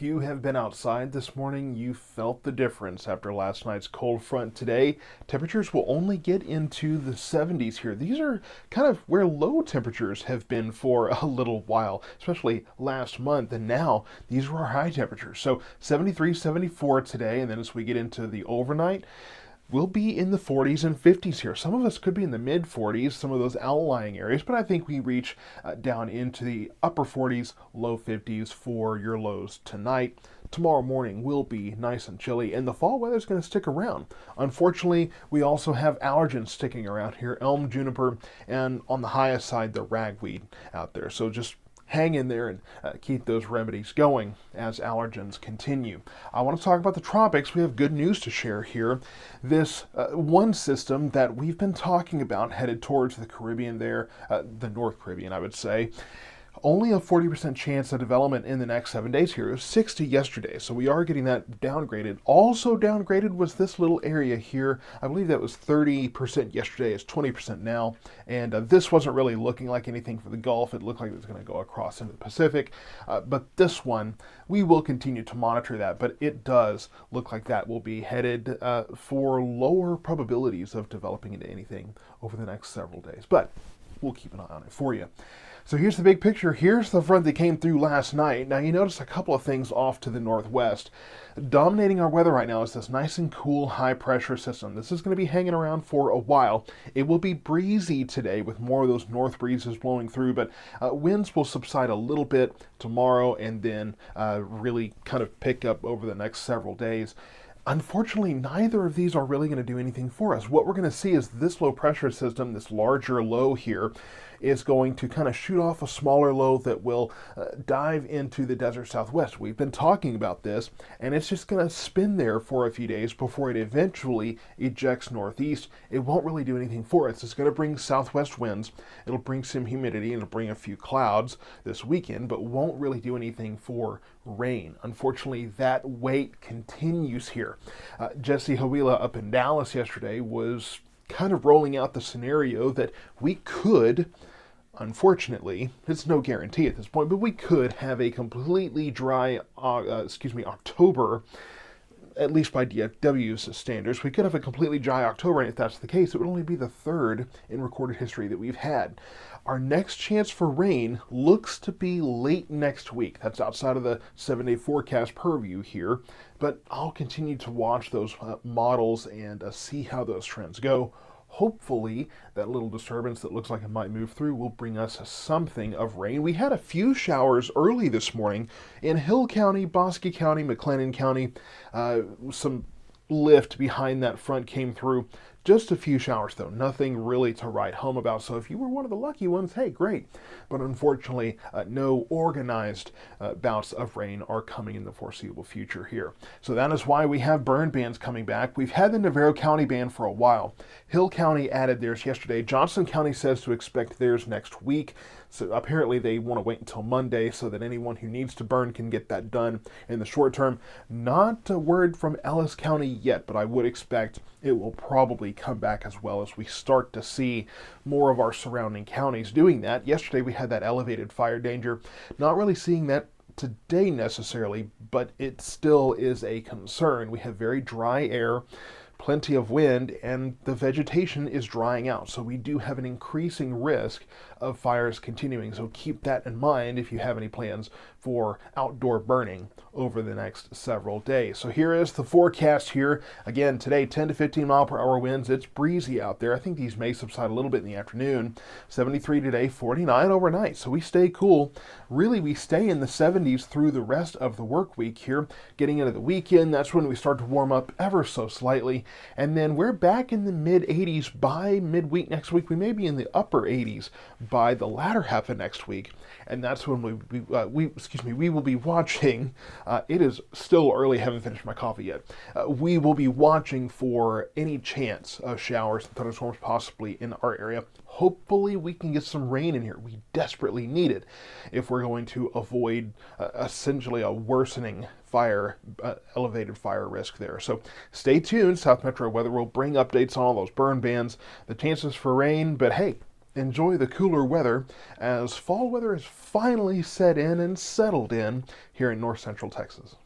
if you have been outside this morning, you felt the difference after last night's cold front. Today, temperatures will only get into the 70s here. These are kind of where low temperatures have been for a little while, especially last month. And now these are our high temperatures. So 73, 74 today. And then as we get into the overnight, we'll be in the 40s and 50s here. Some of us could be in the mid 40s, some of those outlying areas, but I think we reach down into the upper 40s, low 50s for your lows tonight. Tomorrow morning will be nice and chilly, and the fall weather is going to stick around. Unfortunately, we also have allergens sticking around here, elm, juniper, and on the highest side, the ragweed out there. So just hang in there and keep those remedies going as allergens continue. I want to talk about the tropics. We have good news to share here. This one system that we've been talking about headed towards the Caribbean there, the North Caribbean, I would say, only a 40% chance of development in the next 7 days here. It was 60 yesterday, so we are getting that downgraded. Also downgraded was this little area here. I believe that was 30% yesterday. It's 20% now, and this wasn't really looking like anything for the Gulf. It looked like it was going to go across into the Pacific, but this one, we will continue to monitor that, but it does look like that will be headed for lower probabilities of developing into anything over the next several days, but we'll keep an eye on it for you. So here's the big picture. Here's the front that came through last night. Now you notice a couple of things off to the northwest. Dominating our weather right now is this nice and cool high pressure system. This is going to be hanging around for a while. It will be breezy today with more of those north breezes blowing through, but winds will subside a little bit tomorrow and then really kind of pick up over the next several days. Unfortunately, neither of these are really going to do anything for us. What we're going to see is this low pressure system, this larger low here, is going to kind of shoot off a smaller low that will dive into the desert southwest. We've been talking about this, and it's just going to spin there for a few days before it eventually ejects northeast. It won't really do anything for us. It's going to bring southwest winds. It'll bring some humidity, and it'll bring a few clouds this weekend, but won't really do anything for rain. Unfortunately, that wait continues here. Jesse Hawila up in Dallas yesterday was kind of rolling out the scenario that we could, unfortunately, it's no guarantee at this point, but we could have a completely dry, October, at least by DFW's standards. We could have a completely dry October, and if that's the case, it would only be the third in recorded history that we've had. Our next chance for rain looks to be late next week. That's outside of the 7-day forecast purview here, but I'll continue to watch those models and see how those trends go. Hopefully, that little disturbance that looks like it might move through will bring us something of rain. We had a few showers early this morning in Hill County, Bosque County, McLennan County. Some lift behind that front came through. Just a few showers, though. Nothing really to write home about. So if you were one of the lucky ones, hey, great. But unfortunately, no organized bouts of rain are coming in the foreseeable future here. So that is why we have burn bans coming back. We've had the Navarro County ban for a while. Hill County added theirs yesterday. Johnson County says to expect theirs next week. So apparently they want to wait until Monday so that anyone who needs to burn can get that done in the short term. Not a word from Ellis County yet, but I would expect it will probably come back as well as we start to see more of our surrounding counties doing that. Yesterday we had that elevated fire danger. Not really seeing that today necessarily, but it still is a concern. We have very dry air, plenty of wind, and the vegetation is drying out. So we do have an increasing risk of fires continuing. So keep that in mind if you have any plans for outdoor burning over the next several days. So here is the forecast here. Again, today, 10 to 15 mile per hour winds. It's breezy out there. I think these may subside a little bit in the afternoon. 73 today, 49 overnight. So we stay cool. Really, we stay in the 70s through the rest of the work week here. Getting into the weekend, that's when we start to warm up ever so slightly. And then we're back in the mid 80s by midweek next week. We may be in the upper 80s by the latter half of next week. And that's when we will be watching. It is still early, haven't finished my coffee yet. We will be watching for any chance of showers and thunderstorms possibly in our area. Hopefully we can get some rain in here. We desperately need it if we're going to avoid essentially a worsening elevated fire risk there. So stay tuned. South Metro Weather will bring updates on all those burn bans, the chances for rain, but hey, enjoy the cooler weather as fall weather has finally set in and settled in here in north central Texas.